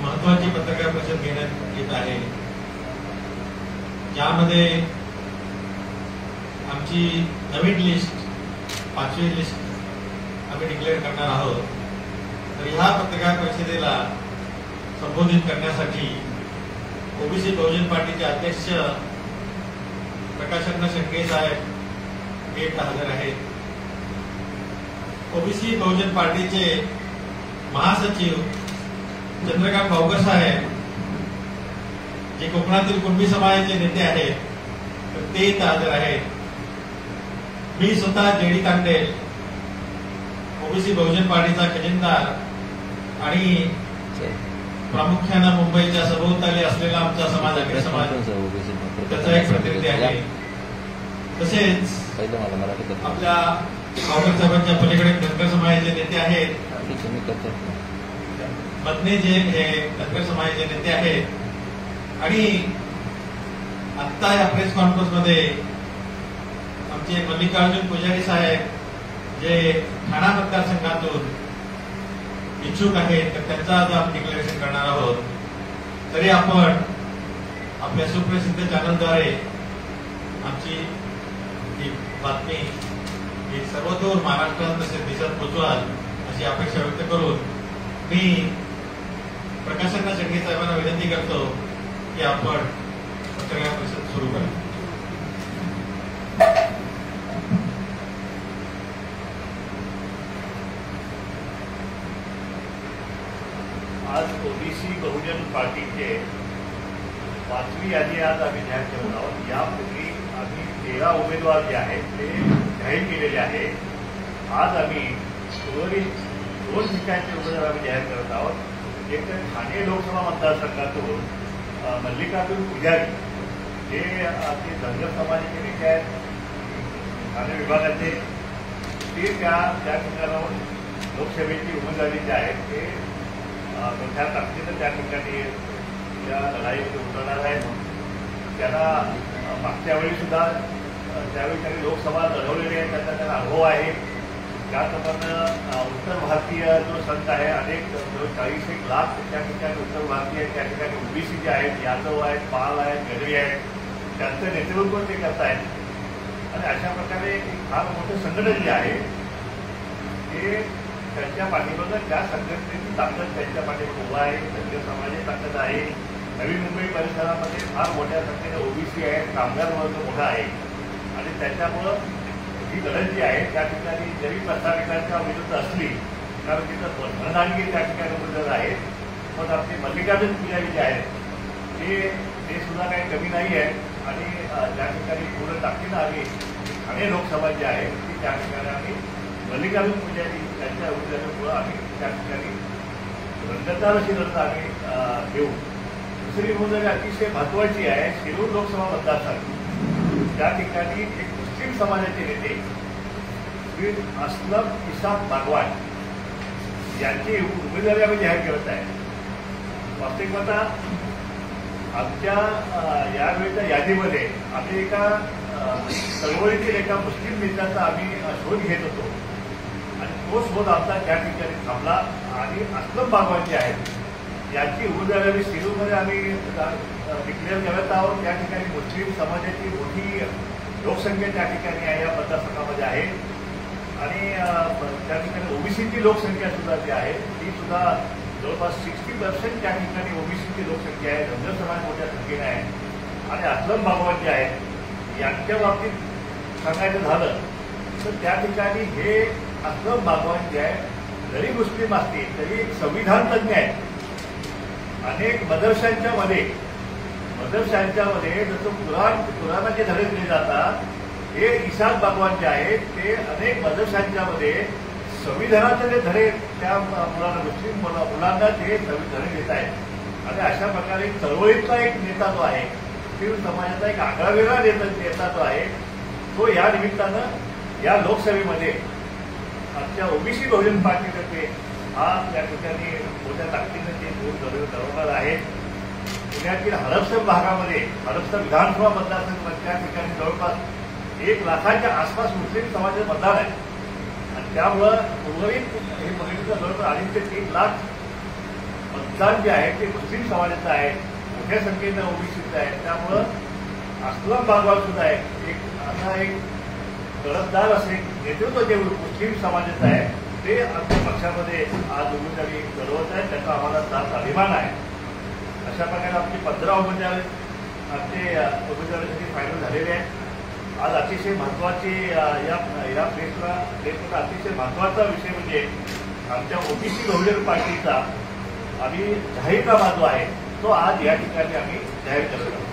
महत्वाची पत्रकार परिषद घेण्यात येत आहे, ज्यामध्ये आमची नवीन लिस्ट 5वी लिस्ट आम्ही डिक्लेअर करणार आहोत। तर ह्या पत्रकार परिषदेला संबोधित करण्यासाठी ओबीसी बहुजन पार्टीचे अध्यक्ष प्रकाशअण्णा शेळके साहेब गेट हजर आहेत। ओबीसी बहुजन पार्टीचे महासचिव चंद्रकांत भाऊकर साहेब, जे कोकणातील कुणबी समाजाचे नेते आहेत, तर ते इथं हजर आहेत। मी स्वतः जेडी तांडेल, ओबीसी बहुजन पार्टीचा खजिनदार आणि प्रामुख्यानं मुंबईच्या सभोवताली असलेला आमचा समाज अखिल समाज त्याचा एक प्रतिनिधी आहे। तसेच आपल्या भाऊकर साहेबांच्या पलीकडे धनगर समाजाचे नेते आहेत, मदने जे हे धनगर समाजाचे नेते आहेत। आणि आत्ता या प्रेस कॉन्फरन्समध्ये आमचे मल्लिकार्जुन पुजारी साहेब, जे ठाणा मतदारसंघातून इच्छुक आहेत, तर त्यांचं आज आपण डिक्लेरेशन करणार आहोत। तरी आपण आपल्या सुप्रसिद्ध चॅनलद्वारे आमची ही बातमी ही सर्वदूर महाराष्ट्रात तसेच देशात पोहोचवाल अशी अपेक्षा व्यक्त करून मी प्रकाशअण्णा शेळके साहेबांना विनंती करतो की आपण पत्रकार परिषद सुरू करा। आज ओबीसी बहुजन पार्टीचे 5वी यादी आज आम्ही जाहीर करत आहोत। यापूर्वी आम्ही 13 उमेदवार जे आहेत ते जाहीर केलेले आहेत। आज आम्ही उर्वरित 2 ठिकाणचे उमेदवार आम्ही जाहीर करत आहोत। एक तर ठाणे लोकसभा मतदारसंघातून मल्लिकार्जुन पुजारी, जे आपले धनगर समाजाचे नेते आहेत ठाणे विभागाचे, ते त्या ठिकाणावर लोकसभेची उमेदवारी जे आहेत ते मोठ्या ताकदीनं त्या ठिकाणी त्या लढाईमध्ये उतरणार आहेत। त्यांना मागच्या वेळी सुद्धा त्यावेळी त्यांनी लोकसभा लढवलेली आहे, त्याचा त्यांना अनुभव आहे। त्याचप्रमाणे उत्तर भारतीय जो संघ आहे, अनेक 40-1 लाख त्या ठिकाणी उत्तर भारतीय त्या ठिकाणी ओबीसी जे आहेत, यादव आहेत, पाल आहेत, गडवी आहेत, त्यांचं नेतृत्व ते करत आहेत। आणि अशा प्रकारे एक फार मोठं संघटन जे आहे ते त्यांच्या पाठीमागं त्या संघटनेची ताकद त्यांच्या पाठीमागे उभा आहे। धनगर समाजाची ताकद आहे। नवी मुंबई परिसरामध्ये फार मोठ्या संख्येने ओबीसी आहेत, कामगार वर्ग मोठा आहे आणि त्याच्यामुळं ही लढत जी आहे त्या ठिकाणी जरी प्रस्थापितांच्या विरुद्ध असली, कारण तिथं धनदानगी त्या ठिकाणी उमेदवार आहेत, पण आपले मल्लिकार्जुन पुजारी जे आहेत ते सुद्धा काही कमी नाही आहेत। आणि त्या ठिकाणी पूर्ण ताकदीनं आम्ही ठाणे लोकसभा जी आहे ती त्या ठिकाणी आम्ही मल्लिकार्जुन पुजारी यांच्या उमेदवारामुळे आम्ही त्या ठिकाणी रंगतदार अशी लढत आम्ही घेऊ। दुसरी उमेदवारी अतिशय महत्वाची आहे, शिरूर लोकसभा मतदारसंघ। त्या ठिकाणी एक मुस्लिम समाजाचे नेते श्री असलम इसाक बागवान यांची उमेदवारी आम्ही जाहीर करत आहे। वास्तविकता आमच्या यावेळीच्या यादीमध्ये आम्ही एका चळवळीतील एका मुस्लिम नेत्याचा आम्ही शोध घेत होतो आणि तो शोध आमचा त्या ठिकाणी थांबला आणि असलम बागवान जे आहेत याची उमेदवारी आम्ही शिरूरमध्ये आम्ही डिक्लेअर करत आहोत। त्या ठिकाणी मुस्लिम समाजाची मोठी लोकसंख्या त्या ठिकाणी आहे, या मतदारसंघामध्ये आहे। आणि त्या ठिकाणी ओबीसीची लोकसंख्या सुद्धा जी आहे ती सुद्धा जवळपास 60% त्या ठिकाणी ओबीसीची लोकसंख्या आहे। धनगर समाज मोठ्या संख्येने आहे। आणि असलम बागवान जे आहेत यांच्या बाबतीत सांगायचं झालं तर त्या ठिकाणी हे असलम बागवान जे आहे जरी मुस्लिम असतील तरी एक संविधान तज्ञ आहेत। अनेक मदरशांच्या मध्ये जसं कुराणाचे धडे दिले जातात, हे इसाक बागवान जे आहेत ते अनेक मदरशांच्या मध्ये संविधानाचे जे धडे त्या मुलांना, मुस्लिम मुलांना ते धडे देत आहेत। आणि अशा प्रकारे चळवळीतला एक नेता जो आहे, मुस्लिम समाजाचा एक आगळावेगळा नेता जो आहे, तो या निमित्तानं या लोकसभेमध्ये आमच्या ओबीसी बहुजन पार्टीतर्फे आज त्या ठिकाणी मोठ्या ताकदीनं ते लढवणार आहेत। पुण्यातील हडपसर भागामध्ये, हडपसर विधानसभा मतदारसंघ त्या ठिकाणी जवळपास 1 लाखाच्या आसपास मुस्लिम समाजाचं मतदान आहे आणि त्यामुळं उर्वरित हे बघितलं जवळपास 2.5 ते 3 लाख मतदान जे आहे ते मुस्लिम समाजाचं आहे, मोठ्या संख्येनं ओबीसीचं आहे. त्यामुळं अस्लम बागवाल सुद्धा आहे, असा एक तरफदार असे नेतृत्व जे मुस्लिम समाजाचं आहे ते आमच्या पक्षामध्ये आज उमेदवारी लढवत आहे. त्याचा आम्हाला जास्त अभिमान आहे. अशा प्रकारे आमचे 15 उमेदवार आमचे उमेदवारीसाठी फायनल झालेले आहेत. आज अतिशय महत्वाची या प्रेसला अतिशय महत्वाचा विषय म्हणजे आमच्या ओबीसी बहुजन पार्टीचा आम्ही जाहीरनामा जो आहे तो आज या ठिकाणी आम्ही जाहीर करत आहोत.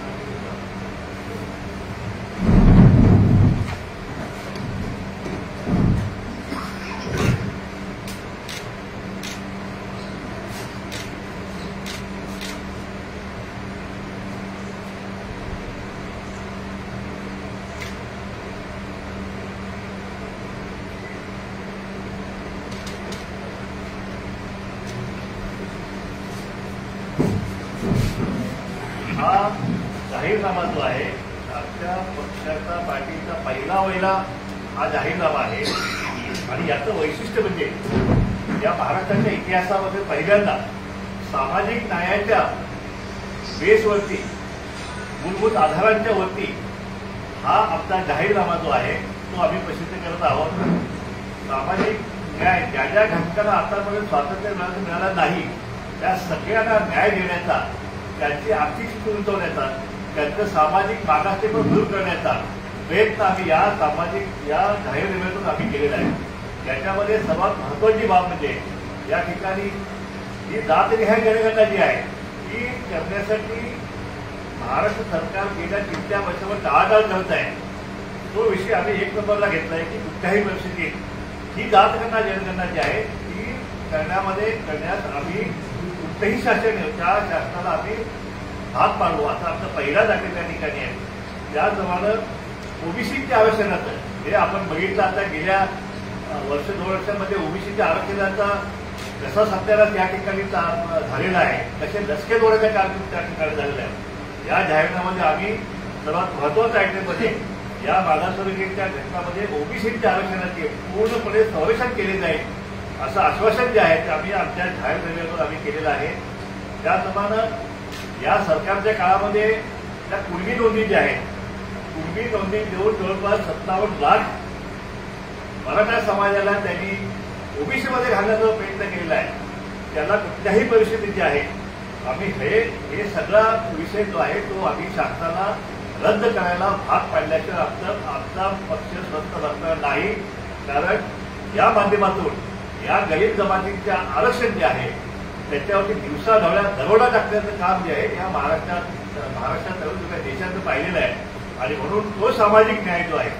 हा जाहीरनामा जो आहे आमच्या पक्षाचा पार्टीचा पहिला हा जाहीरनामा आहे. आणि याचं वैशिष्ट्य म्हणजे या महाराष्ट्राच्या इतिहासामध्ये पहिल्यांदा सामाजिक न्यायाच्या बेसवरती मूलभूत आधारांच्या वरती हा आमचा जाहीरनामा जो आहे तो आम्ही प्रसिद्ध करत आहोत. सामाजिक न्याय ज्या ज्या घटकांना आतापर्यंत स्वातंत्र्य मिळालं नाही त्या सगळ्यांना न्याय देण्याचा, त्यांची आर्थिक स्थिती उंचवण्याचा, त्यांचं सामाजिक मागासलेपण दूर करण्याचा प्रयत्न आम्ही या जाहीरनाम्यातून आम्ही केलेला आहे. त्याच्यामध्ये सर्वात महत्वाची बाब म्हणजे या ठिकाणी ही जातनिहाय जनगणना जी आहे ती करण्यासाठी महाराष्ट्र सरकार गेल्या 3 वर्षावर टाळाटाळ करत आहे. तो विषय आम्ही 1 नंबरला घेतला आहे की कुठल्याही परिस्थितीत ही जातगणना जनगणना जी आहे ती करण्यास आम्ही कुठलंही शासन त्या शासनाला आम्ही भाग पाडू असा आमचा पहिला जागा त्या ठिकाणी आहे. त्याचप्रमाणे ओबीसीच्या आरक्षणाचं हे आपण बघितलं आता गेल्या 1-2 वर्षांमध्ये ओबीसीच्या आरक्षणाचा जसा सत्यानाश या ठिकाणी झालेला आहे तसे लसके दोड्याचा कार्यक्रम त्या ठिकाणी झालेला आहे. या जाहीरनाम्यामध्ये आम्ही सर्वात महत्वाच्या आयटममध्ये या मागासवर्गीयांच्या घटनामध्ये ओबीसीच्या आरक्षणाचे पूर्णपणे संरक्षण केले जाईल असं आश्वासन जे आहे ते आम्ही आमच्या जाहीरनाम्यातून आम्ही केलेलं आहे. त्याचप्रमाणे या सरकारच्या काळामध्ये त्या कुणबी नोंदी ज्या आहेत, कुणबी नोंदी देऊन जवळपास 57 लाख मराठा समाजाला त्यांनी ओबीसीमध्ये घालण्याचा प्रयत्न केलेला आहे. त्याला कुठल्याही परिस्थितीत जे आहे आम्ही हे सगळा विषय जो आहे तो आम्ही शासनाला रद्द करायला भाग पाडल्याशिवाय आमचा पक्ष स्वस्त बसणार नाही. कारण या माध्यमातून या गरीब जमातीच्या आरक्षण जे आहे त्याच्यावरती दिवसा दरोडा टाकण्याचं काम जे आहे या महाराष्ट्रात देशात पाहिलेलं आहे. आणि म्हणून तो सामाजिक न्याय जो आहे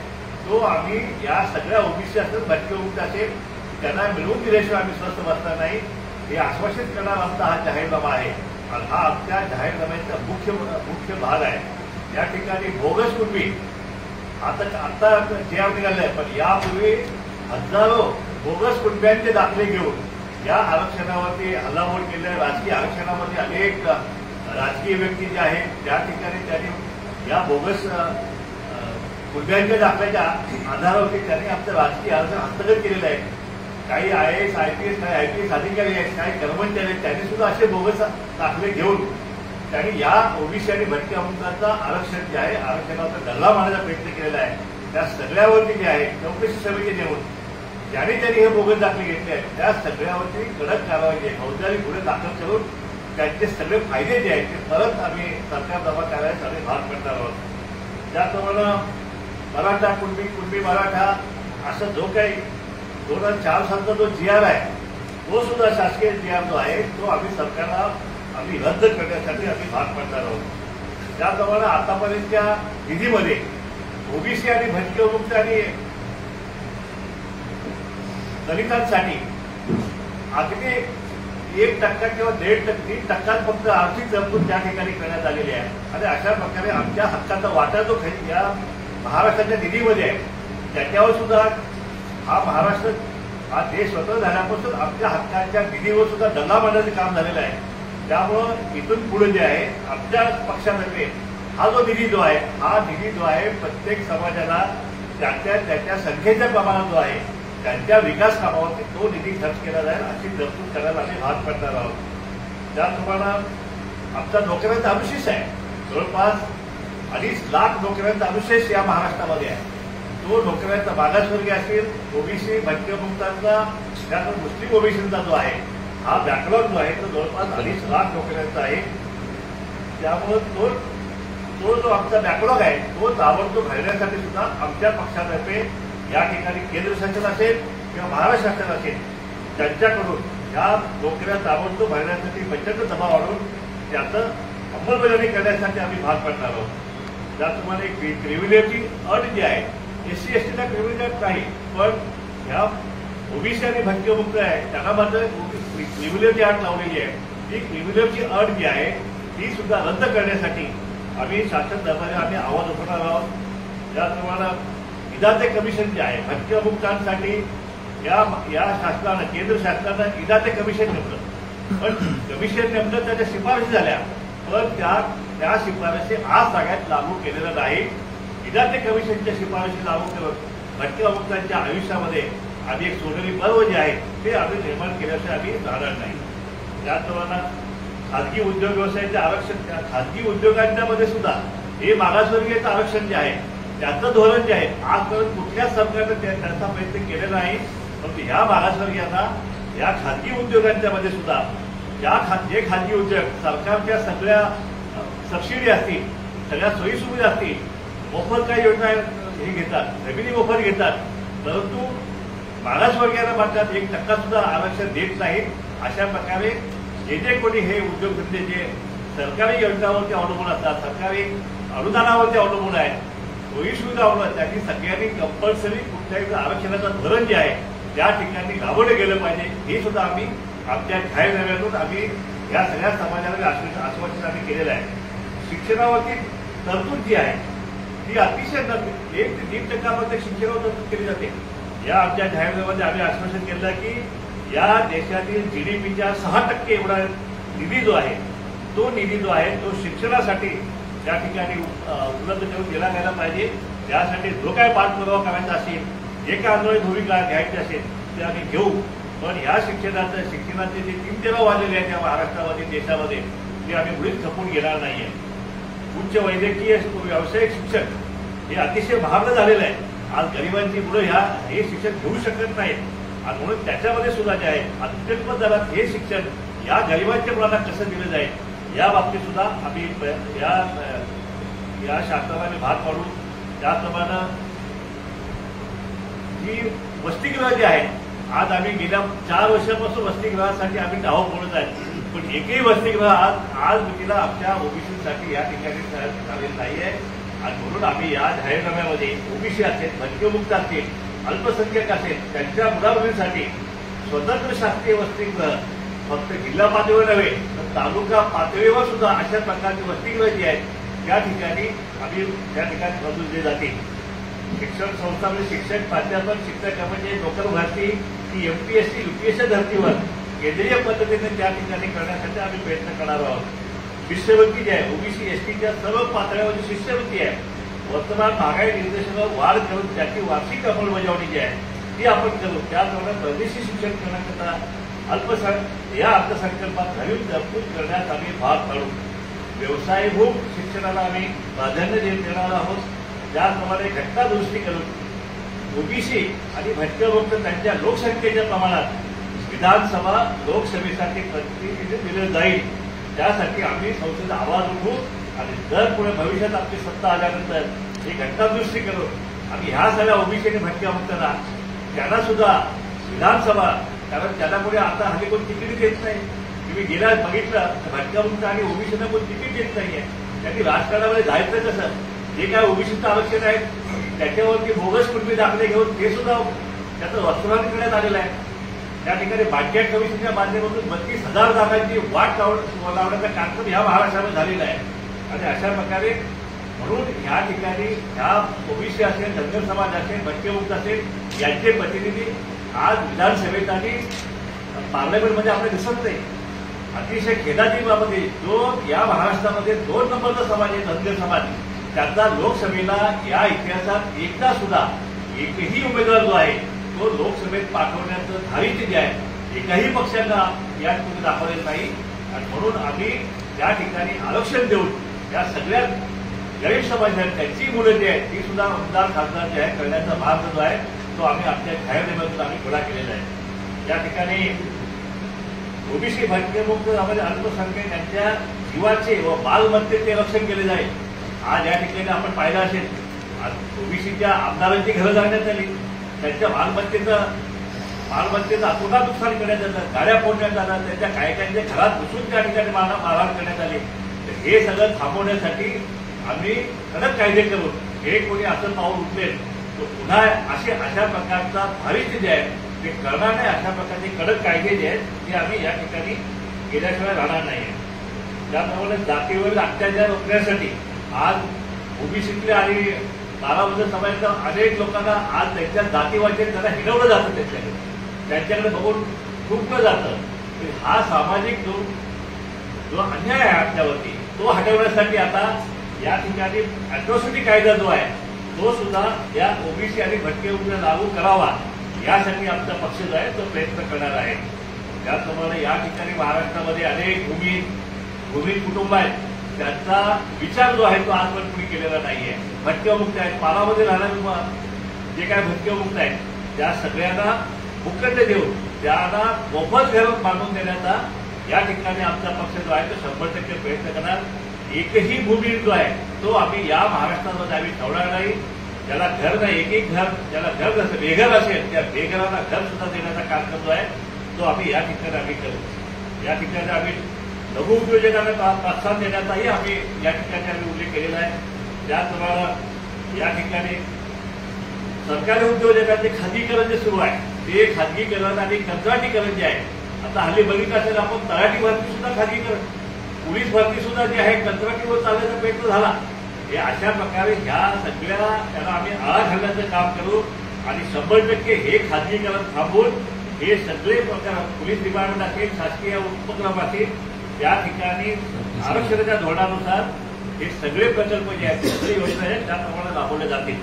तो आम्ही या सगळ्या ओबीसी असेल, भटके ओबीसी असेल त्यांना मिळवून दिल्याशिवाय आम्ही स्वस्थ बसणार नाही हे आश्वासित करणारा आमचा हा जाहीरनामा आहे. आणि हा आमच्या जाहीरनाम्याचा मुख्य भाग आहे. या ठिकाणी बोगस कुणबी आता जे आम्ही निघाले पण यापूर्वी हजारो बोगस कुणब्यांचे दाखले घेऊन या आरक्षणावरती हल्लाबोल केले. राजकीय आरक्षणामध्ये अनेक राजकीय व्यक्ती जे आहेत त्या ठिकाणी त्यांनी या बोगस कुणब्यांच्या दाखल्याच्या आधारावरती त्यांनी आमचं राजकीय आरक्षण हस्तगत केलेलं आहे. काही IAS, IPS, काही IPS अधिकारी आहेत, काही कर्मचारी आहेत, त्यांनी सुद्धा असे बोगस दाखले घेऊन त्यांनी या ओबीसी आणि भटक्या मुलांचा आरक्षण जे आहे आरक्षणाचा गल्ला मारण्याचा प्रयत्न केलेला आहे. त्या सगळ्यावरती जे आहे चौकशी समिती नेऊन ज्यांनी हे बोगस दाखले घेतले आहेत त्या सगळ्यावरती कडक कारवाई जे फौजदारी गुन्हे दाखल करून त्यांचे सगळे फायदे जे आहेत ते परत आम्ही सरकार जमा करायला आम्ही भाग पडणार आहोत. त्याचप्रमाणे मराठा कुणबी मराठा असं जो काही 2004 सालचा जो GR आहे तो सुद्धा शासकीय GR जो आहे तो आम्ही सरकारला आम्ही रद्द करण्यासाठी आम्ही भाग पडणार आहोत. त्याचप्रमाणे आतापर्यंतच्या निधीमध्ये ओबीसी आणि भटके मुक्त आणि दलितांसाठी अगदी 1% किंवा 3% फक्त आर्थिक तरतूद त्या ठिकाणी करण्यात आलेली आहे. आणि अशा प्रकारे आमच्या हक्काचा वाटा जो या महाराष्ट्राच्या निधीमध्ये आहे त्याच्यावर सुद्धा हा देश स्वतंत्र झाल्यापासून आमच्या हक्काच्या निधीवर सुद्धा दल्ला मारण्याचं काम झालेलं आहे. त्यामुळं इथून पुढे जे आहे आमच्या पक्षातर्फे हा निधी जो आहे प्रत्येक समाजाला त्याच्या संख्येच्या प्रमाणात जो आहे त्यांच्या विकास कामावरती तो निधी खर्च केला जाईल अशी तरतूद करायला आम्ही भाग पडणार आहोत. त्याप्रमाणे आमचा नोकऱ्यांचा अनुशेष आहे. जवळपास 2.5 लाख नोकऱ्यांचा अनुशेष या महाराष्ट्रामध्ये आहे. तो नोकऱ्यांचा मागासवर्गीय असेल, ओबीसी, भटक्यामुक्तांचा, त्यानंतर मुस्लिम ओबीसीचा जो आहे हा बॅकलॉग जो आहे तो जवळपास 2.5 लाख नोकऱ्यांचा आहे. त्यामुळे तो जो आमचा बॅकलॉग आहे तो ताबडतोब भरण्यासाठी सुद्धा आमच्या पक्षातर्फे या ठिकाणी केंद्र शासन असेल किंवा महाराष्ट्र शासन असेल त्यांच्याकडून या नोकऱ्या ताबडतोब भरण्यासाठी प्रचंड दबाव आणून त्याचं अंमलबजावणी करण्यासाठी आम्ही भाग पडणार आहोत. त्याचप्रमाणे क्रिव्हिलेजची अट जी आहे, SC STला क्रिव्हिलेज नाही, पण ह्या ओबीसी आणि भटक्यामुक्त आहे त्यांना मात्र क्रिव्हिलेजची अट लावलेली आहे. ही क्रिव्हिलेजची अट जी आहे ती सुद्धा रद्द करण्यासाठी आम्ही शासन दरबारी आम्ही आवाज उठवणार आहोत. त्याचप्रमाणे इदाते कमिशन जे आहे भटक्यामुक्तांसाठी या शासनानं, केंद्र शासनानं इदाते कमिशन नेमलं, पण कमिशन नेमलं त्याच्या शिफारशी झाल्या, पण त्या शिफारशी आज सगळ्यात लागू केलेल्या नाही. इदाते कमिशनच्या शिफारशी लागू करून भटक्यामुक्तांच्या आयुष्यामध्ये आम्ही एक सोनेरी पर्व जे आहे ते आम्ही निर्माण केल्याशिवाय आम्ही जाणार नाही. त्याचप्रमाणे खाजगी उद्योग व्यवसायाचे आरक्षण, खाजगी उद्योगांच्या मध्ये सुद्धा हे मागासवर्गीयचं आरक्षण जे आहे त्याचं धोरण जे आहे आजपर्यंत कुठल्याच सरकारनं त्याचा प्रयत्न केलेला नाही. परंतु ह्या मागासवर्गीयांना या खाजगी उद्योगांच्या मध्ये सुद्धा जे खाजगी उद्योग सरकारच्या सगळ्या सबसिडी असतील, सगळ्या सोयीसुविधा असतील, मोफत काही योजना हे घेतात, जमिनी मोफत घेतात, परंतु मागासवर्गीयांना मात्र 1% सुद्धा आरक्षण देत नाहीत. अशा प्रकारे जे कोणी हे उद्योगधंदे जे सरकारी योजनावरती अवलंबून असतात, सरकारी अनुदानावरती अवलंबून आहेत, सोयीसुविधा अवलंबून त्यांनी सगळ्यांनी कंपल्सरी कुठल्याही आरक्षणाचं धोरण जे आहे त्या ठिकाणी राबवलं गेलं पाहिजे. हे सुद्धा आम्ही आमच्या जाहीरनाम्यातून आम्ही या सगळ्या समाजाला आश्वासन आम्ही केलेलं आहे. शिक्षणावरती तरतूद जी आहे ती अतिशय 1 ते 3% शिक्षणावर तरतूद केली जाते. या आमच्या जाहीरनाम्यामध्ये आम्ही आश्वासन केलं की या देशातील GDPच्या 6% एवढा निधी जो आहे तो शिक्षणासाठी त्या ठिकाणी उपलब्ध करून दिला गेला पाहिजे. त्यासाठी जो काय पाठपुरावा करायचा असेल, जे काय आंदोलन भूमिका घ्यायची असेल ते आम्ही घेऊ. पण या शिक्षणाचे जे 3 तेरा वाढलेले आहेत या महाराष्ट्रामध्ये, देशामध्ये, ते आम्ही मुळीच खपून घेणार नाहीये. उच्च वैद्यकीय व्यावसायिक शिक्षण हे अतिशय महागडं झालेलं आहे. आज गरिबांची मुलं हे शिक्षण घेऊ शकत नाहीत आणि म्हणून त्याच्यामध्ये सुद्धा जे आहे अत्यल्प दरात हे शिक्षण या गरिबांच्या मुलांना कसं दिलं जाईल या बाबतीत सुद्धा आम्ही या शासनाला भाग पाडू. त्याचप्रमाणे जी वसतिगृह जी आहे, आज आम्ही गेल्या 4 वर्षापासून वसतिगृहासाठी आम्ही धावपळ बोलत आहे, पण एकही वसतिगृह आज मितीला आमच्या ओबीसीसाठी या ठिकाणी झालेलं नाहीये. आणि म्हणून आम्ही या जाहीरनाम्यामध्ये ओबीसी असेल, भटक्यामुक्त असतील, अल्पसंख्याक असेल त्यांच्या मुलामुलींसाठी स्वतंत्र शासकीय वसतिगृह फक्त जिल्हा पातळीवर नव्हे तर तालुका पातळीवर सुद्धा अशा प्रकारची वसतिगृह जी आहेत त्या ठिकाणी मंजूर दिली जाते. शिक्षण संस्थांमध्ये शिक्षक, प्राध्यापक, शिक्षक म्हणजे नोकर भरती ही MPSC UPSC धर्तीवर केंद्रीय पद्धतीने त्या ठिकाणी करण्यासाठी आम्ही प्रयत्न करणार आहोत. शिष्यवृत्ती जी आहे ओबीसी STच्या सर्व पातळ्यावरची शिष्यवृत्ती आहे, वर्तमान महागाई निर्देशांवर वाढ करून त्याची वार्षिक अंमलबजावणी जी आहे ती आपण करू. त्याप्रमाणे परदेशी शिक्षण करण्याकरता या अर्थसंकल्पात नवीन तरतूद करण्यास आम्ही भाग पाडू. व्यवसायभूत शिक्षणाला आम्ही प्राधान्य देणार आहोत. त्याप्रमाणे घटना दुरुस्ती करून ओबीसी आणि भटक्यामुक्त त्यांच्या लोकसंख्येच्या प्रमाणात विधानसभा लोकसभेसाठी प्रतिनिधित्व दिलं जाईल. त्यासाठी आम्ही संसदेत आवाज उठवू आणि जर पुढे भविष्यात आपली सत्ता आल्यानंतर ही घटना दुरुस्ती करून आम्ही ह्या सगळ्या ओबीसी आणि भटक्यामुक्तांना त्यांना सुद्धा विधानसभा, कारण त्यांना पुढे आता हल्ली कोण तिकीट देत नाही. तुम्ही गेल्या बघितलं तर भटक्यामुक्त आणि ओबीसीना कोण तिकीट देत नाहीये. त्यांनी राजकारणामध्ये जायचं कसं? जे काय ओबीसीचं आरक्षण आहे त्याच्यावरती बोगस कुटुंबी दाखले घेऊन ते सुद्धा त्याचं वस्तुमान करण्यात आलेलं आहे. त्या ठिकाणी बाटक्या कमिशनच्या माध्यमातून 32,000 जागांची वाट लावण्याचा कार्यक्रम ह्या महाराष्ट्रामध्ये झालेला आहे. आणि अशा प्रकारे म्हणून ह्या ठिकाणी ह्या ओबीसी असेल, धनगर समाज असेल, भटक्यामुक्त असेल यांचे प्रतिनिधी आज विधानसभेत आणि पार्लमेंटमध्ये आपल्याला दिसत नाही. अतिशय खेदाची बाबत आहे, जो या महाराष्ट्रामध्ये 2 नंबरचा समाज आहे धनगर समाज, त्याचा लोकसभेला या इतिहासात एकदा सुद्धा एकही उमेदवार जो आहे तो लोकसभेत पाठवण्याचं धारित्य जे आहे एकाही पक्षांना या ठिकाणी दाखवलेलं नाही. आणि म्हणून आम्ही त्या ठिकाणी आरक्षण देऊन या सगळ्या गरीब समाज आहेत त्यांची मुलं जी आहेत ती सुद्धा आमदार खासदार जे आहे करण्याचा मार्ग जो आहे तो आम्ही आमच्या जाहीरनाम्यातून आम्ही खुला केलेला आहे. या ठिकाणी ओबीसी भटकेमुक्त आम्हाला अल्पसंख्याक यांच्या जीवाचे व मालमत्तेचे रक्षण केले जाईल. आज या ठिकाणी आपण पाहिलं असेल ओबीसीच्या आमदारांची घरं जाळण्यात आली, त्यांच्या मालमत्तेचं अतोनात नुकसान करण्यात आलं, गाड्या फोडण्यात आल्या, त्यांच्या कायद्यांच्या घरात घुसून त्या ठिकाणी मारहाण करण्यात आली. हे सगळं थांबवण्यासाठी आम्ही कडक कायदे करून हे कोणी असं पाऊल उचलेल तो पुन्हा अशा प्रकारचा भारित जे आहे ते करणार नाही. अशा प्रकारचे कडक कायदे जे आहेत ते आम्ही या ठिकाणी केल्याशिवाय राहणार नाहीये. त्याप्रमाणे जातीवरील अत्याचार रोखण्यासाठी आज ओबीसीतल्या आणि बाराबद्दल समाजाच्या अनेक लोकांना आज त्यांच्या जातीवाचेत त्यांना हिरवलं जातं, त्यांच्याकडे बघून थुंकलं जातं. हा सामाजिक जो अन्याय आहे आपल्यावरती तो हटवण्यासाठी आता या ठिकाणी अॅट्रॉसिटी कायदा जो आहे तो सुद्धा या ओबीसी आणि भटकेमुक्तीला लागू करावा यासाठी आमचा पक्ष जो आहे तो प्रयत्न करणार आहे. त्याचप्रमाणे या ठिकाणी महाराष्ट्रामध्ये अनेक भूमिहीन कुटुंब आहेत, त्यांचा विचार जो आहे तो आजपर्यंत कुणी केलेला नाहीये. भटकेमुक्त आहेत, पालामध्ये राहणारे जे काय भटकेमुक्त आहेत त्या सगळ्यांना मुकदे देऊन त्यांना मोफत घर बांधून देण्याचा या ठिकाणी आमचा पक्ष जो आहे तो 100% प्रयत्न करणार. एकही भूमिहीन जो आहे तो आम्ही या महाराष्ट्रामध्ये आम्ही ठेवणार नाही. ज्याला घर नाही, एक घर, ज्याला घर नसेल, बेघर असेल त्या बेघराला घर सुद्धा देण्याचा कार्यक्रम जो आहे तो आम्ही या ठिकाणी आम्ही करू. या ठिकाणी आम्ही लघु उद्योजकांना प्रोत्साहन देण्याचाही आम्ही या ठिकाणी आम्ही उल्लेख केलेला आहे. त्याचप्रमाणे या ठिकाणी सरकारी उद्योजकांचे खाजगीकरण जे सुरू आहे ते खाजगीकरण आणि कंत्राटीकरण जे आहे, आता हल्ली बघितलं असेल आपण तलाठी भरती सुद्धा खाजगीकरण, पोलीस भरती सुद्धा जी आहे कंत्राटीवर चालण्याचा प्रयत्न झाला. हे अशा प्रकारे ह्या सगळ्या त्याला आम्ही आळा घालण्याचं काम करू आणि 100% हे खाजगीकरण थांबवून हे सगळे प्रकार पोलीस डिपार्टमेंट असेल, शासकीय उपक्रम असेल त्या ठिकाणी आरक्षणाच्या धोरणानुसार हे सगळे प्रकल्प जे आहेत सगळी योजना आहेत त्याप्रमाणे राबवले जातील.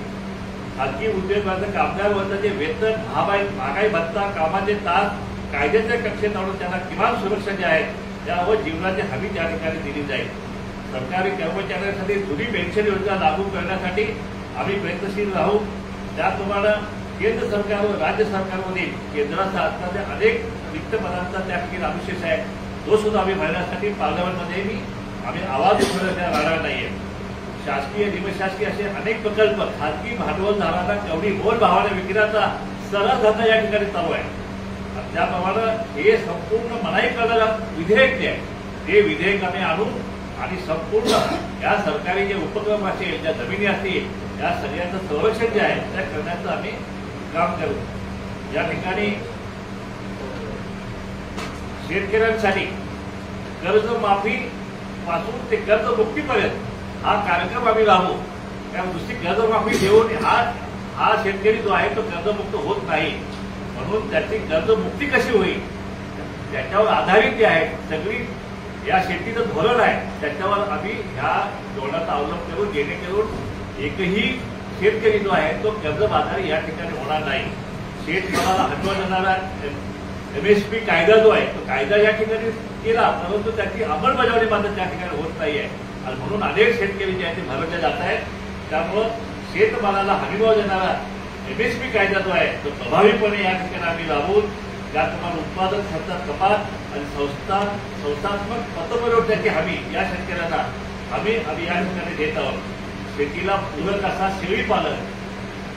खाजगी उद्योगाचं कामगार वर्गाचे वेतन, महागाई भत्ता, कामाचे तास कायद्याच्या कक्षेत आणून त्यांना किमान सुरक्षा जी आहे त्यावर जीवनाची हमी त्या ठिकाणी दिली जाईल. सरकारी कर्मचाऱ्यांसाठी जुनी पेन्शन योजना लागू करण्यासाठी आम्ही प्रयत्नशील राहू. त्याचप्रमाणे केंद्र सरकार व राज्य सरकारमधील केंद्राच्या असणाऱ्या अनेक रिक्त पदांचा त्या ठिकाणी अनुशेष आहे तो सुद्धा आम्ही भरण्यासाठी पार्लमेंटमध्ये आम्ही आवाज उठवण्याचा राहणार नाहीये. शासकीय निमशासकीय असे अनेक प्रकल्प खाजगी भांडवलदारांना कवडी मोल भावाने विकण्याचा सरळ धंदा या ठिकाणी चालू आहे. त्याप्रमाणे हे संपूर्ण मनाई करणारं विधेयक जे आहे ते विधेयक आम्ही आणू आणि संपूर्ण या सरकारी जे उपक्रम असेल, ज्या जमिनी असतील या सगळ्यांचं संरक्षण जे आहे त्या करण्याचं आम्ही काम करू. या ठिकाणी शेतकऱ्यांसाठी कर्जमाफी पासून ते कर्जमुक्तीपर्यंत हा कार्यक्रम आम्ही राबवू. कारण नुसती कर्जमाफी देऊन हा शेतकरी जो आहे तो कर्जमुक्त होत नाही. म्हणून त्याची कर्जमुक्ती कशी होईल त्याच्यावर आधारित जे आहे सगळी या शेतीचं धोरण आहे त्याच्यावर आम्ही ह्या धोरणाचा अवलंब करून जेणेकरून एकही शेतकरी जो आहे तो कर्जबाजारी या ठिकाणी होणार नाही. शेतमालाला हटवा जाणारा MSP कायदा जो आहे तो कायदा या ठिकाणी केला परंतु त्याची अंमलबजावणी मात्र त्या ठिकाणी होत नाहीये आणि म्हणून अनेक शेतकरी जे आहेत ते भरवले जात आहेत. त्यामुळं शेतमालाला हमीभाव देणारा MSP कायदा जो आहे तो प्रभावीपणे या ठिकाणी आम्ही राबवून त्याप्रमाणे उत्पादन खर्चात कपात आणि संस्थात्मक पतपुरवठ्याची हमी या शेतकऱ्यांना आम्ही या ठिकाणी देत आहोत. शेतीला पूरक असा शेळीपालन,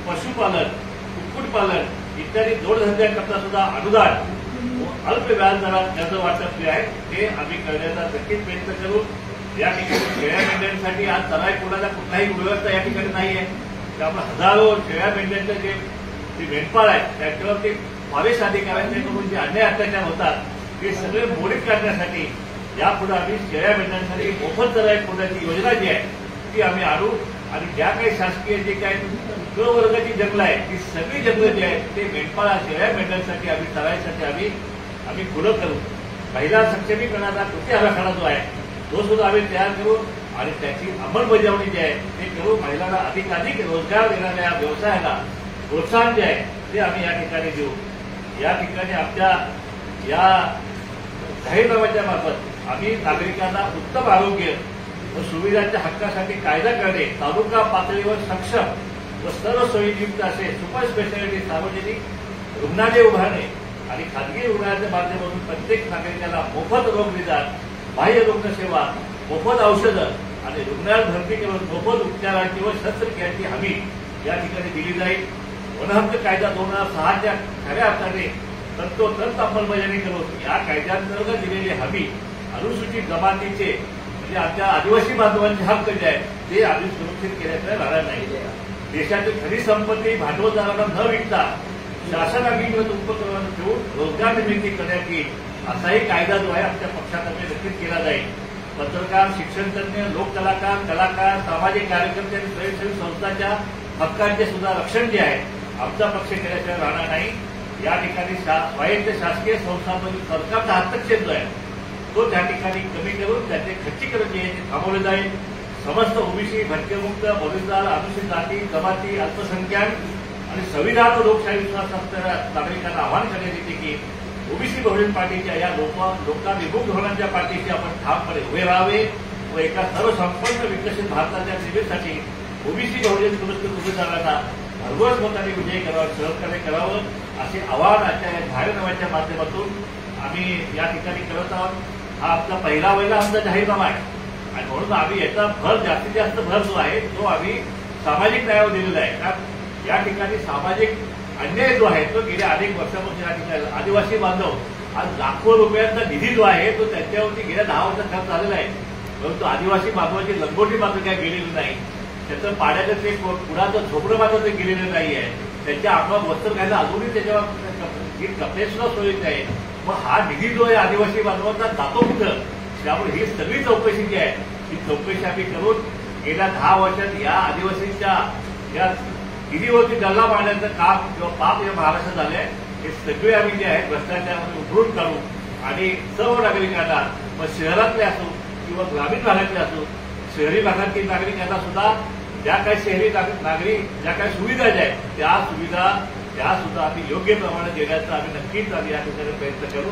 पशुपालन, कुक्कुटपालन इत्यादी जोडधंद्याकरता सुद्धा अनुदान अल्प व्याजदरात कर्ज वाटप जे आहे ते आम्ही करण्याचा नक्कीच प्रयत्न करू. या ठिकाणी शेळ्या मेंढ्यांसाठी आज सराय कोणाला कुठलाही व्यवस्था या ठिकाणी नाहीये. त्यामुळे हजारो शेळ्या मेंढ्यांचे जे मेंढपाळ आहेत त्याच्यावर ते फॉरेस्ट अधिकाऱ्यांच्याकडून जे अन्याय अत्याचार होतात ते सगळे मोडीत काढण्यासाठी यापुढे आम्ही शेळ्या मेंढ्यांसाठी मोफत सराय कोणाची योजना जी आहे ती आम्ही आणू आणि ज्या काही शासकीय जे काही क वर्गाची जंगलं आहेत ती सगळी जंगलं जी आहेत ते मेंढपाळ शेळ्या मेंढ्यांसाठी आम्ही सरायसाठी आम्ही खुलं करू. महिला सक्षमीकरणाचा कृती आराखडा जो आहे तो सुद्धा आम्ही तयार करू आणि त्याची अंमलबजावणी जी आहे ते करू. महिलांना अधिकाधिक रोजगार देणाऱ्या व्यवसायाला प्रोत्साहन जे आहे ते आम्ही या ठिकाणी देऊ. या ठिकाणी आमच्या या जाहीरनाम्याच्या मार्फत आम्ही नागरिकांना उत्तम आरोग्य व सुविधांच्या हक्कासाठी कायदा करणे, तालुका पातळीवर सक्षम व सर्व सोयीयुक्त असे सुपर स्पेशालिटी सार्वजनिक रुग्णालय उभारणे आणि खाजगी रुग्णालयाच्या माध्यमातून प्रत्येक नागरिकाला मोफत रोग निदान, बाह्य रुग्णसेवा, मोफत औषधं आणि रुग्णालयात भरती करून मोफत उपचारांची व शस्त्रक्रियांची हमी या ठिकाणी दिली जाईल. वनहक्क कायदा 2006च्या खऱ्या अर्थाने तंतोतंत अंमलबजावणी करून या कायद्यांतर्गत दिलेली हमी अनुसूचित जमातीचे म्हणजे आमच्या आदिवासी बांधवांचे हक्क जे आहेत ते आधी सुरक्षित केल्याशिवाय राहणार नाही. देशातील खरी संपत्ती भांडवलदारांना न विकता शासन अंगीकृत उपक्रमांना ठेवून रोजगार निर्मिती करण्यात येईल असाही कायदा जो आहे आमच्या पक्षातर्फे नक्कीच केला जाईल. पत्रकार, शिक्षणतज्ञ, लोककलाकार, कलाकार, सामाजिक कार्यकर्ते आणि स्वयंसेवी संस्थांच्या हक्कांचे सुद्धा रक्षण जे आहे आमचा पक्ष केल्याशिवाय राहणार नाही. या ठिकाणी स्वायत्त शासकीय संस्थांमधील सरकारचा हस्तक्षेप जो आहे तो त्या ठिकाणी कमी करून त्याचे खच्चीकरण जे आहे ते थांबवले जाईल. समस्त ओबीसी, भटकेमुक्त, बलुतेदार, अनुसूचित जाती, जमाती, अल्पसंख्याक आणि संविधान व लोकशाही विश्वास असणाऱ्या नागरिकांना आवाहन करण्यात येते की ओबीसी बहुजन पार्टीच्या या लोकाभिमुख धोरणांच्या पाठीशी आपण ठामपणे उभे राहावे व एका सर्वसंपन्न विकसित भारताच्या सेवेसाठी ओबीसी बहुजन पुरस्कृत उमेदवारांना भरघोस मताने विजयी करावा, सहकार्य करावं असे आवाहन आजच्या या जाहीरनाम्याच्या माध्यमातून आम्ही या ठिकाणी करत आहोत. हा आमचा पहिला आमचा जाहीरनामा आहे आणि म्हणून आम्ही याचा भर जास्तीत जास्त भर जो आहे तो आम्ही सामाजिक न्यायावर दिलेला आहे. कारण या ठिकाणी सामाजिक अन्याय जो आहे तो गेल्या अनेक वर्षापासून या ठिकाणी आदिवासी बांधव आज लाखो रुपयांचा निधी जो आहे तो त्यांच्यावरती गेल्या 10 वर्षात खर्च झालेला आहे. परंतु आदिवासी बांधवाची लंगोटी मात्र काय गेलेली नाही. त्याचं पाण्याचं ते कुणाचं झोपडं मात्र ते गेलेलं नाही आहे. त्यांच्या अंगावर वस्त्र घायला अजूनही त्याच्यावर कपडे सुद्धा सोयीत आहे. मग हा निधी जो आहे आदिवासी बांधवांचा जातो कुठं? त्यामुळे ही सगळी चौकशी जी आहे ही चौकशी आम्ही करून गेल्या 10 वर्षात या आदिवासींच्या या निधीवरती गल्ला मारण्याचं काम किंवा पाप या महाराष्ट्रात झाले आहे. हे सगळे आम्ही जे आहे भ्रष्टाचारामध्ये उघडून काढू आणि सर्व नागरिकांना मग शहरातले असो किंवा ग्रामीण भागातले असो, शहरी भागातील नागरिकांना सुद्धा ज्या काही शहरी नागरिक ज्या काही सुविधा ज्या आहेत त्या सुद्धा आम्ही योग्य प्रमाणात देण्याचा आम्ही नक्कीच आम्ही या ठिकाणी प्रयत्न करू.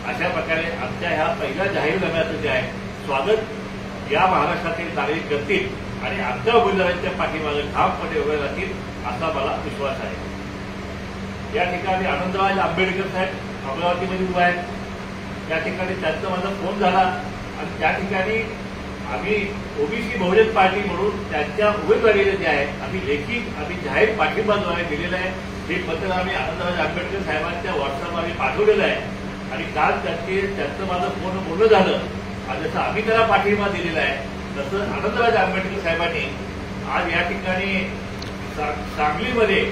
अशा प्रकारे आमच्या ह्या पहिल्या जाहीरनाम्याचं जे आहे स्वागत या महाराष्ट्रातील नागरिक करतील आणि आमच्या उमेदवारांच्या पाठीमागे ठामपणे उभे राहतील असा मला विश्वास आहे. या ठिकाणी आनंदराज आंबेडकर साहेब अमरावतीमध्ये उभा आहेत. त्या ठिकाणी त्यांचा माझा फोन झाला आणि त्या ठिकाणी आम्ही ओबीसी बहुजन पार्टी म्हणून त्यांच्या उमेदवारीला जे आहे आम्ही जाहीर पाठिंबाद्वारे दिलेला आहे. हे पत्र आम्ही आनंदराज आंबेडकर साहेबांच्या व्हॉट्सअप आम्ही पाठवलेलं आहे आणि काल त्यांचं माझं फोन बोलणं झालं आणि जसं आम्ही त्याला पाठिंबा दिलेला आहे तसं आनंदराज आंबेडकर साहेबांनी आज या ठिकाणी सांगलीमध्ये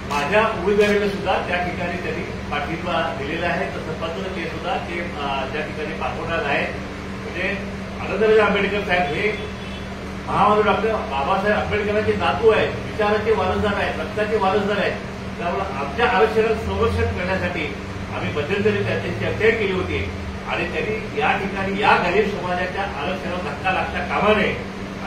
माझ्या उमेदवारीला सुद्धा त्या ठिकाणी त्यांनी पाठिंबा दिलेला आहे. तसं पत्र ते सुद्धा ते त्या ठिकाणी पाठवणार आहे. म्हणजे आनंदराज आंबेडकर साहेब हे महामानव डॉक्टर बाबासाहेब आंबेडकरांचे नातू आहेत, विचाराचे वारसदार आहेत, रक्ताचे वारसदार आहेत. त्यामुळे आमच्या आरक्षणाचं संरक्षण करण्यासाठी आम्ही मध्यंतरी त्यांची चर्चा केली होती आणि त्यांनी या ठिकाणी या गरीब समाजाच्या आरक्षणाला धक्का लागता कामा नये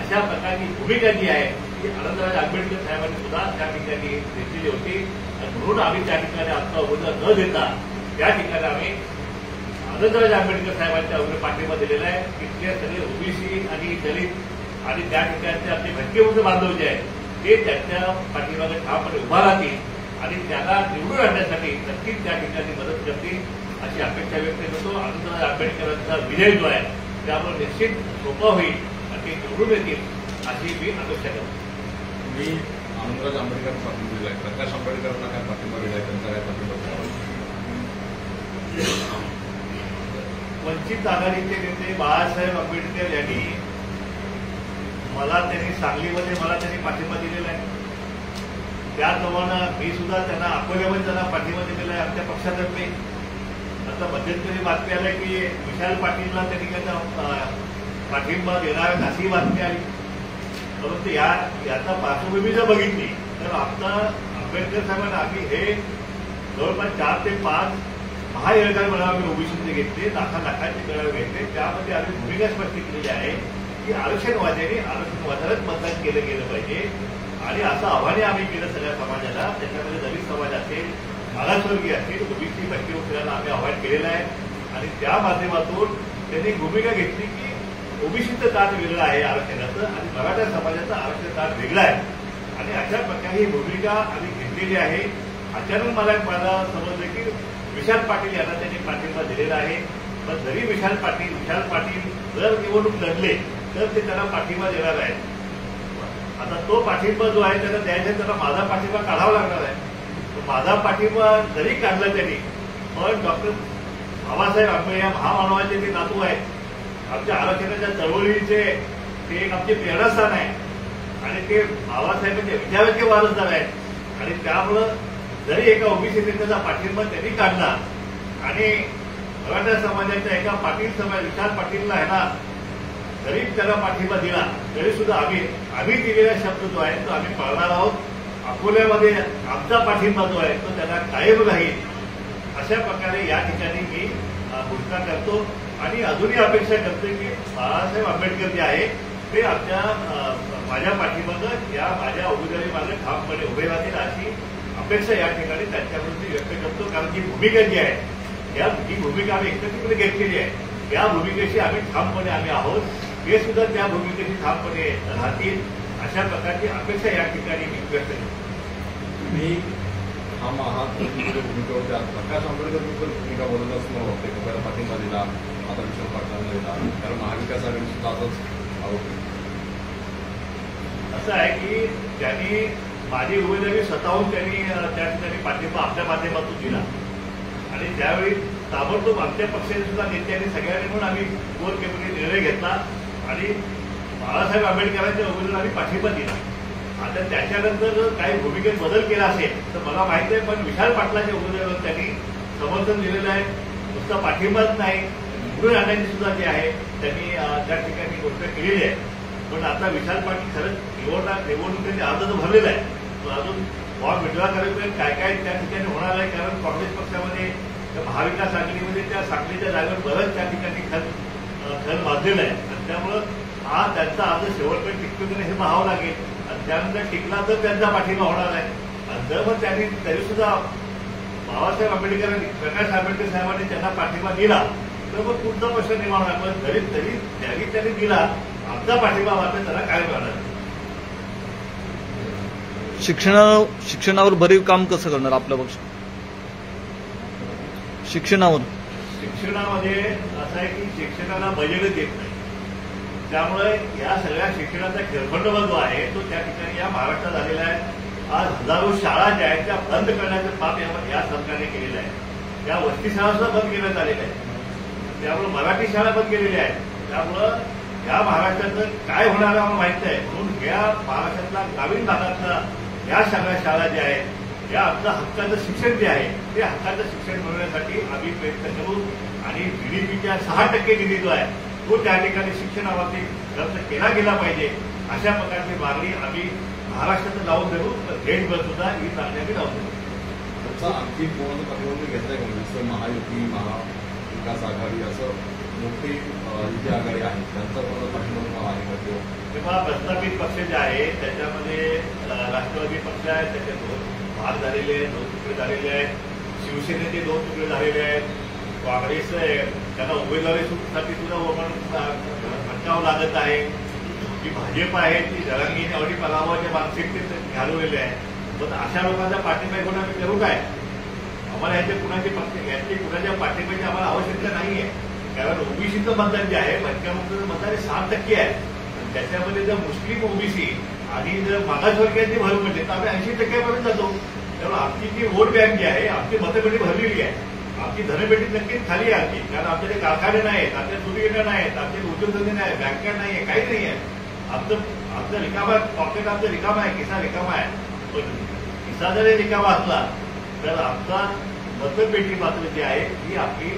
अशा प्रकारची भूमिका जी आहे ती आनंदराज आंबेडकर साहेबांनी सुद्धा त्या ठिकाणी घेतलेली होती आणि म्हणून आम्ही त्या ठिकाणी आमचा उमेदवार न देता त्या ठिकाणी आम्ही आनंदराज आंबेडकर साहेबांच्या उमेदवार पाठिंबा दिलेला आहे. तिथले सगळे ओबीसी आणि दलित आणि त्या ठिकाणचे आपले भटकेमुक्त बांधव जे आहेत ते त्यांच्या पाठीमागे ठामपणे उभा राहतील आणि त्याला निवडून आणण्यासाठी नक्कीच त्या ठिकाणी मदत करतील अशी अपेक्षा व्यक्त करतो. आनंदराज आंबेडकरांचा विजय जो आहे त्यामुळे निश्चित सोपा होईल आणि ते निवडून येतील अशी मी अपेक्षा करतो. मी आनंदराज आंबेडकर पाठिंबा दिला आहे. प्रकाश आंबेडकरांना काय पाठिंबा दिला आहे? त्यांचा काय पाठिंबा? वंचित आघाडीचे नेते बाळासाहेब आंबेडकर यांनी सांगलीमध्ये मला त्यांनी पाठिंबा दिलेला आहे. त्याचप्रमाणे मी सुद्धा त्यांना अकोल्यामध्ये त्यांना पाठिंबा दिलेला आहे आमच्या पक्षातर्फे. आता मध्यंतरी बातमी आल्या की विशाल पाटीलला त्यांनी त्यांचा पाठिंबा देणार अशी बातमी आली. परंतु याचा पार्श्वभूमी जर बघितली तर आता आंबेडकर साहेबांना आम्ही हे जवळपास 4 ते 5 महायज्ञान मला आम्ही ओबीसीचे घेतले, लाखांचे करावे घेतले. त्यामध्ये आम्ही भूमिका स्पष्ट केलेली आहे की आरक्षणवाद्यांनी आरक्षणवाद्यालाच मतदान केलं गेलं पाहिजे आणि असं आव्हाने आम्ही केलं सगळ्या समाजाला. त्याच्यामध्ये दलित समाज असेल, मागासवर्गीय असेल, ओबीसी भटकेमुक्तांना आम्ही आव्हान केलेलं आहे आणि त्या माध्यमातून त्यांनी भूमिका घेतली की ओबीसीचं ताट वेगळं आहे आरक्षणाचं आणि मराठा समाजाचं आरक्षण ताट वेगळं आहे. आणि अशा प्रकारे ही भूमिका आम्ही घेतलेली आहे. अचानक मला समजलं की विशाल पाटील यांना त्यांनी पाठिंबा दिलेला आहे. पण जरी विशाल पाटील जर निवडणूक लढले तर ते त्यांना पाठिंबा देणार आहेत. आता तो पाठिंबा जो आहे त्याला द्यायचा, त्याला माझा पाठिंबा काढावा लागणार आहे. माझा पाठिंबा जरी काढला त्यांनी, पण डॉक्टर बाबासाहेब आंबेडकर या महामानवाचे ते नातू आहेत. आमच्या आरक्षणाच्या चळवळीचे ते एक आमचे प्रेरणास्थान आहे आणि ते बाबासाहेबांचे विचाराचे वारसदार आहेत. आणि त्यामुळं जरी एका ओबीसी नेत्याचा पाठिंबा त्यांनी काढला आणि मराठा समाजाच्या एका विशाल पाटीलला ह्याला जरी त्याला पाठिंबा दिला तरी सुद्धा आम्ही दिलेला शब्द जो आहे तो आम्ही पाळणार आहोत. अकोल्यामध्ये आमचा पाठिंबा जो आहे तो त्यांना कायम राहील. अशा प्रकारे या ठिकाणी मी घोषणा करतो आणि अजूनही अपेक्षा करतो की बाळासाहेब आंबेडकर जे आहे ते माझ्या पाठीमागं या माझ्या उमेदवारी मागे ठामपणे उभे राहतील अशी अपेक्षा या ठिकाणी त्यांच्याकडून व्यक्त करतो. कारण ही भूमिका जी आहे ही भूमिका आम्ही एकत्रितपणे घेतलेली आहे. या भूमिकेशी आम्ही ठामपणे आहोत. ते सुद्धा त्या भूमिकेशी ठामपणे राहतील अशा प्रकारची अपेक्षा या ठिकाणी मी व्यक्त करतो. तुम्ही ठाम आहात भूमिकेवरती आहात. प्रकाश आंबेडकर भूमिका बोलत असणं होते त्याला पाठिंबा दिला, आता विशाल पाटलांना दिला, कारण महाविकास आघाडी सुद्धा आताच आरोप असं आहे की त्यांनी माझी उमेदवारी स्वतःहून त्यांनी त्या ठिकाणी पाठिंबा आपल्या माध्यमातून दिला आणि त्यावेळी ताबडतोब आमच्या पक्षाचे सुद्धा नेत्यांनी सगळ्यांनी म्हणून आम्ही कोर कमिटी निर्णय घेतला आणि बाळासाहेब आंबेडकरांच्या उमेदवार आम्ही पाठिंबा दिला. आता त्याच्यानंतर जर काही भूमिकेत बदल केला असेल तर मला माहिती आहे, पण विशाल पाटलांच्या उमेदवारांना त्यांनी समर्थन दिलेलं आहे. नुसता पाठिंबाच नाही, निवडून आणण्याची सुद्धा जे आहे त्यांनी त्या ठिकाणी गोष्ट केलेली आहे. पण आता विशाल पाटील खरंच निवडणुकीचे अर्ज जो भरलेला आहे तो अजून फॉर्म विड्रॉ करायपर्यंत काय काय त्या ठिकाणी होणार आहे. कारण काँग्रेस पक्षामध्ये महाविकास आघाडीमध्ये त्या साखळीच्या जागेवर बरंच त्या ठिकाणी खल वाजलेलं आहे आणि त्यामुळं हा त्यांचा अर्ज शेवटपर्यंत टिकतो की नाही हे पाहावं लागेल. आणि त्यानंतर टिकला तर त्यांचा पाठिंबा होणार आहे. आणि जर मग त्यांनी तरीसुद्धा बाबासाहेब आंबेडकरांनी प्रकाश आंबेडकर साहेबांनी त्यांना पाठिंबा दिला तर मग पुढचा प्रश्न निर्माण होणार. पण जरी त्यांनी दिला आमचा पाठिंबा मात्र त्याला कायम राहणार. शिक्षणावर भरीव काम कसं करणार आपल्या पक्ष? शिक्षणामध्ये असं आहे की शिक्षणाला बजेटच येत नाही. त्यामुळे या सगळ्या शिक्षणाचा खेळखंडोबा जो आहे तो त्या ठिकाणी या महाराष्ट्रात आलेला आहे. आज हजारो शाळा ज्या आहेत त्या बंद करण्याचं पाप या सरकारने केलेलं आहे. त्या वसती शाळा सुद्धा बंद करण्यात आलेल्या आहेत. त्यामुळे मराठी शाळा बंद केलेल्या आहेत. त्यामुळं या महाराष्ट्राचं काय होणार आहे आम्हाला माहित आहे. म्हणून या महाराष्ट्रातल्या ग्रामीण भागातल्या या सगळ्या शाळा ज्या आहेत या आमचं हक्काचं शिक्षण जे आहे ते हक्काचं शिक्षण मिळवण्यासाठी आम्ही प्रयत्न करू आणि जीडीपीच्या 6% निधी जो आहे तो त्या ठिकाणी शिक्षणाबाबतीत खर्च केला गेला पाहिजे. अशा प्रकारची मागणी आम्ही महाराष्ट्रात लावून धरू तर देशभर सुद्धा ही मागणी आम्ही लावून धरू. त्याचा आणखी कोणाचं पाठिंबा घेतलाय का? जसं महायुती, महाविकास आघाडी असं मोठी जी आघाडी आहे त्यांचा कोणाचा पाठिंबा आहे का? तेव्हा प्रस्थापित पक्ष जे आहे त्याच्यामध्ये राष्ट्रवादी पक्ष आहे, त्याचे 2 भाग झालेले आहेत, 2 तुकडे झालेले आहेत. शिवसेनेचे 2 तुकडे झालेले आहेत. काँग्रेस त्यांना उमेदवारीसाठी सुद्धा भटकावं लागत आहे. जी भाजप आहे ती जरांगीने अवधी पलावाच्या मानसिकतेत घालवलेले आहे. पण अशा लोकांचा पाठिंबा घेऊन आम्ही करू काय? आम्हाला याच्या कुणाच्या पाठिंब्याची आम्हाला आवश्यकता नाहीये. कारण ओबीसीचं मतदान जे आहे भटक्यामुक्तचं मतदान हे 7% आहे. त्याच्यामध्ये जर मुस्लिम ओबीसी आणि जर मागासवर्गीयांची भर म्हणजे तर आम्ही 80% जातो. त्यामुळे आमची जी वोट बँक जी आहे आमची मतपेटी भरलेली आहे. आमची धनपेटी नक्कीच खाली आहे आमची. कारण आमच्याकडे कारखाने नाहीत, आमच्या सुविधा नाहीत, आमचे उद्योगधंदे नाही, बँका नाहीये, काही नाही आहे. आमचं रिकामा पॉकेट आमचं रिकामा आहे, किस्सा रिकामा आहे. पण किस्सा जरी रिकामा असला तर आमचा मतपेटी मात्र जी आहे ही आपली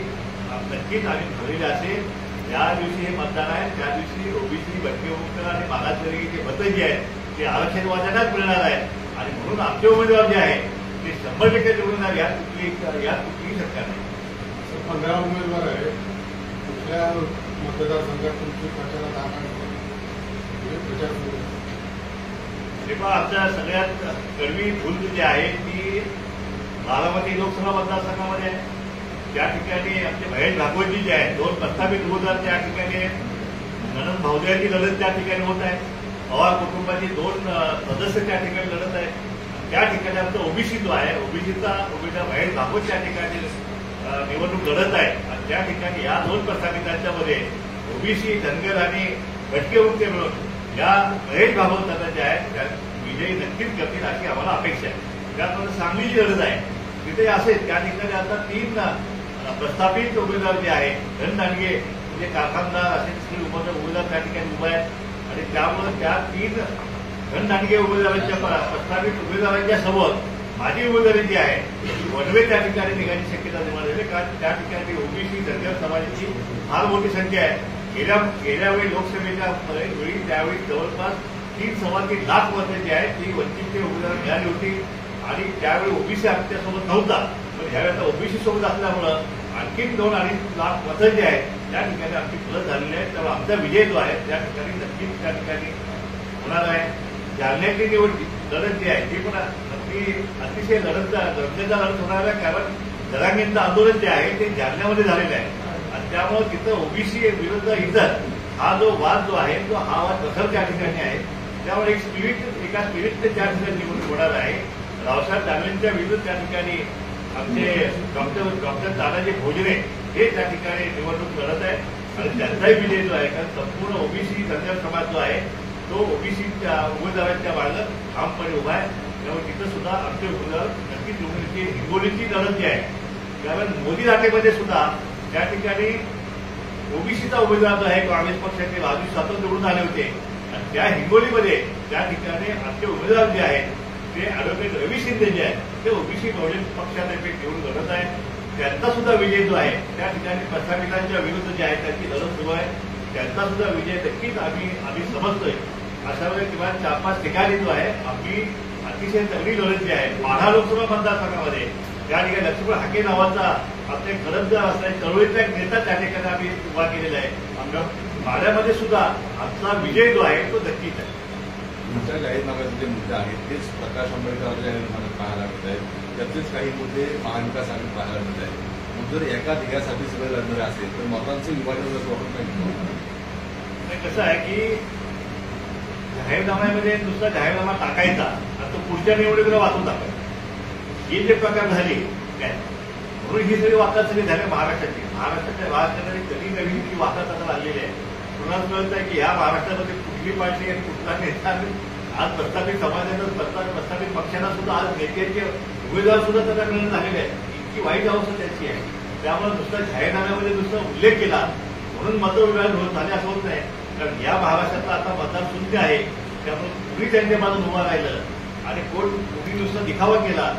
नक्कीच आम्ही भरलेली असेल. ज्या दिवशी हे मतदान आहे त्या दिवशी ओबीसी, भटकेमुक्त आणि मागासवर्गीय मतं जी आहेत ते आरक्षणवाद्यांनाच मिळणार आहे. आणि म्हणून आमचे उमेदवार जे आहे ते 100% निवडून यात कुठलीही शंका नाही. 15 उमेदवार आहे. कुठल्या मतदारसंघात तुमची प्रचारात तेव्हा आमच्या सगळ्यात कडवी भूल जी आहे ती बारामती लोकसभा मतदारसंघामध्ये आहे. त्या ठिकाणी आमचे महेश भागवतजी जे आहेत 2 प्रस्थापित उमेदवार त्या ठिकाणी आहेत. ननंद भाऊजाची लढत त्या ठिकाणी होत आहे. पवार कुटुंबाची 2 सदस्य त्या ठिकाणी लढत आहेत. त्या ठिकाणी आमचा ओबीसी जो आहे ओबीसीचा उमेदवार महेश भागवत त्या ठिकाणी निवडणूक लढत आहे. आणि त्या ठिकाणी या 2 प्रस्थापितांच्या मध्ये ओबीसी धनगर आणि भटके मुक्ते मिळून या महेश भागवतांना जे आहेत त्या विजयी नक्कीच करतील अशी आम्हाला अपेक्षा आहे. त्याप्रमाणे सांगलीची लढत आहे तिथे असेल त्या ठिकाणी आता 3 प्रस्थापित उमेदवार जे आहेत धनदांडगे म्हणजे कारखानदार असे उमेदवार त्या ठिकाणी उभे आहेत. आणि त्यामुळे त्या 3 धनदांडगे उमेदवारांच्या प्रस्थापित उमेदवारांच्या समोर माझी उमेदवारी जी आहे ती वनवे त्या ठिकाणी निघायची शक्यता निर्माण झाली. कारण त्या ठिकाणी ओबीसी धनगर समाजाची फार मोठी संख्या आहे. गेल्या वेळी लोकसभेच्या वेळी त्यावेळी जवळपास 3.3 लाख मतं जी आहेत ती वंचितचे उमेदवार मिळाली होती. आणि त्यावेळी ओबीसी आमच्यासोबत नव्हता. पण ह्यावेळी आता ओबीसी सोबत असल्यामुळं आणखी 2-2.5 लाख मतं जी आहेत त्या ठिकाणी आमची फलत झालेली आहे. त्यामुळे आमचा विजय जो आहे त्या ठिकाणी नक्कीच त्या ठिकाणी होणार आहे. जालन्यातली लढत जी आहे ती पण अतिशय गरजेचा लढत होणार आहे. कारण जरांगींचं आंदोलन जे आहे ते जालन्यामध्ये झालेलं आहे. आणि त्यामुळे तिथं ओबीसी विरुद्ध इतर हा जो वाद जो आहे तो हा वाद प्रखर त्या ठिकाणी आहे. त्यामुळे एका स्पिरिटने त्या ठिकाणी निवडणूक होणार आहे. रावसाहेब दानवेंच्या विरुद्ध त्या ठिकाणी आमचे डॉक्टर तानाजी भोजने हे त्या ठिकाणी निवडणूक लढत आहे. आणि त्यांचाही विजय जो आहे कारण संपूर्ण ओबीसी धनगर समाज जो आहे तो ओबीसीच्या उमेदवारांच्या मार्गात ठामपणे उभा आहे. त्यामुळे तिथं सुद्धा आमचे उमेदवार नक्कीच निवडणुकीची हिंगोलीची लढत जी आहे कारण मोदी लाटेमध्ये सुद्धा त्या ठिकाणी ओबीसीचा उमेदवार जो आहे काँग्रेस पक्षाचे राजू सातव निवडून आले होते. आणि त्या हिंगोलीमध्ये त्या ठिकाणी आमचे उमेदवार जे आहेत ते अॅडव्होकेट रवी शिंदे जे आहेत ते ओबीसी बहुजन पक्षातर्फे निवडून लढत आहे. त्यांचा सुद्धा विजय जो आहे त्या ठिकाणी प्रस्थापितांच्या विरुद्ध जे आहे त्याची लढत सुरू आहे. त्यांचा सुद्धा विजय नक्कीच आम्ही समजतोय. अशा वेळेला किमान 4-5 ठिकाणी जो आहे आम्ही अतिशय तगडी लढत जी आहे माढा लोकसभा मतदारसंघामध्ये त्या ठिकाणी लक्ष्मण हाके नावाचा आपले करंजगार असणारे चळवळीचा एक नेता त्या ठिकाणी आम्ही उभा केलेला आहे. आमच्या माढ्यामध्ये सुद्धा आमचा विजय जो आहे तो नक्कीच आहे. तुमच्या जाहीरनाम्याचे जे मुद्दे आहेत तेच प्रकाश आंबेडकर जाहीरनाम्यात पाहायला मिळत आहेत. त्यातलेच काही मुद्दे महाविकास आघाडीत पाहायला मिळत आहेत. मग जर एका ढिगासाठी सगळे लढणारे असेल तर मतांचं विभाजन जसं वाटत नाही. कसं आहे की जाहीरनाम्यामध्ये नुसता जाहीरनामा टाकायचा आणि तो पुढच्या निवडणुकीला वाचून टाकायचा हे जे प्रकार झाले काय म्हणून ही सगळी वातावरण सगळी झाले महाराष्ट्राच्या राजकारणाने कधी नवीन ती वातावरण आता लागलेली आहे. कुणाला कळत आहे की या महाराष्ट्रामध्ये कुठली पार्टी आणि कुठला नेता आज प्रस्थापित समाजाचा प्रस्थापित पक्षांना सुद्धा आज नेत्याचे उमेदवार सुद्धा त्यांना मिळणं झालेले आहे. इतकी वाईट अवस्था त्याची आहे. त्यामुळे नुसता जाहीरनाम्यामध्ये नुसता उल्लेख केला म्हणून मतविभाजन होत झाले असं होत नाही. कारण या महाराष्ट्रातला आता मतदार शून्य आहे. त्यामुळे कुणी त्यांच्या बाजून उभं राहिलं आणि कुणी नुसता दिखावा केला.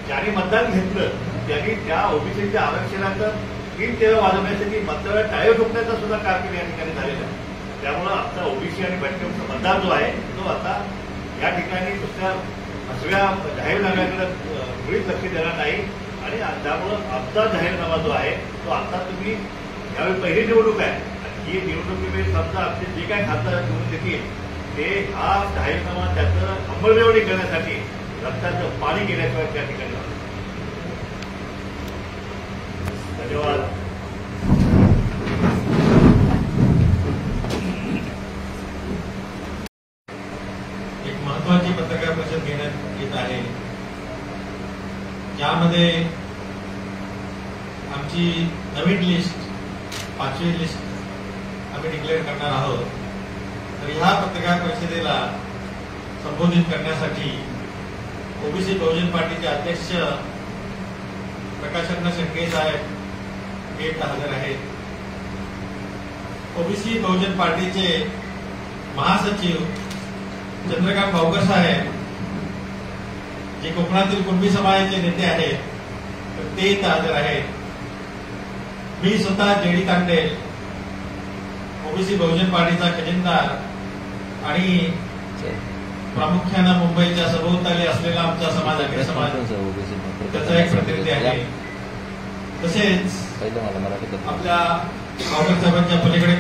ज्यांनी मतदान घेतलं त्यांनी त्या ओबीसीच्या आरक्षणाचं 3 तेरा वाजवण्यासाठी मतदार टाळे ठोकण्याचा सुद्धा कारकीर्द या ठिकाणी झालेला आहे. त्यामुळे आमचा ओबीसी आणि भटक्यांचा मतदार जो आहे तो आता या ठिकाणी दुसऱ्या सगळ्या जाहीरनाम्याकडे मुळीच लक्ष देणार नाही. आणि त्यामुळं आमचा जाहीरनामा जो आहे तो आता तुम्ही यावेळी पहिली निवडणूक आहे आणि ही निवडणुकीमध्ये समजा आमचे जे काय खासदार निवडून देतील ते हा जाहीरनामा त्याचं अंमलबजावणी करण्यासाठी रक्ताचं पाणी गेल्याशिवाय त्या ठिकाणी धन्यवाद. एक महत्वाची पत्रकार परिषद घेण्यात येत आहे ज्यामध्ये आमची नवीन लिस्ट 5वी लिस्ट आम्ही डिक्लेअर करणार आहोत. तर ह्या पत्रकार परिषदेला संबोधित करण्यासाठी ओबीसी बहुजन पार्टीचे अध्यक्ष प्रकाशअण्णा शेळके साहेब हे हजर आहेत. ओबीसी बहुजन पार्टीचे महासचिव चंद्रकांत भाऊकर साहेब जे कोकणातील कुणबी समाजाचे नेते आहेत तर ते इथं हजर आहेत. मी स्वतः जेडी तांडेल ओबीसी बहुजन पार्टीचा खजिनदार आणि प्रामुख्यानं मुंबईच्या सभोवताली असलेला आमचा समाज आहे समाज त्याचा एक प्रतिनिधी आहे. तसेच आपल्या भाऊकर साहेबांच्या पलीकडे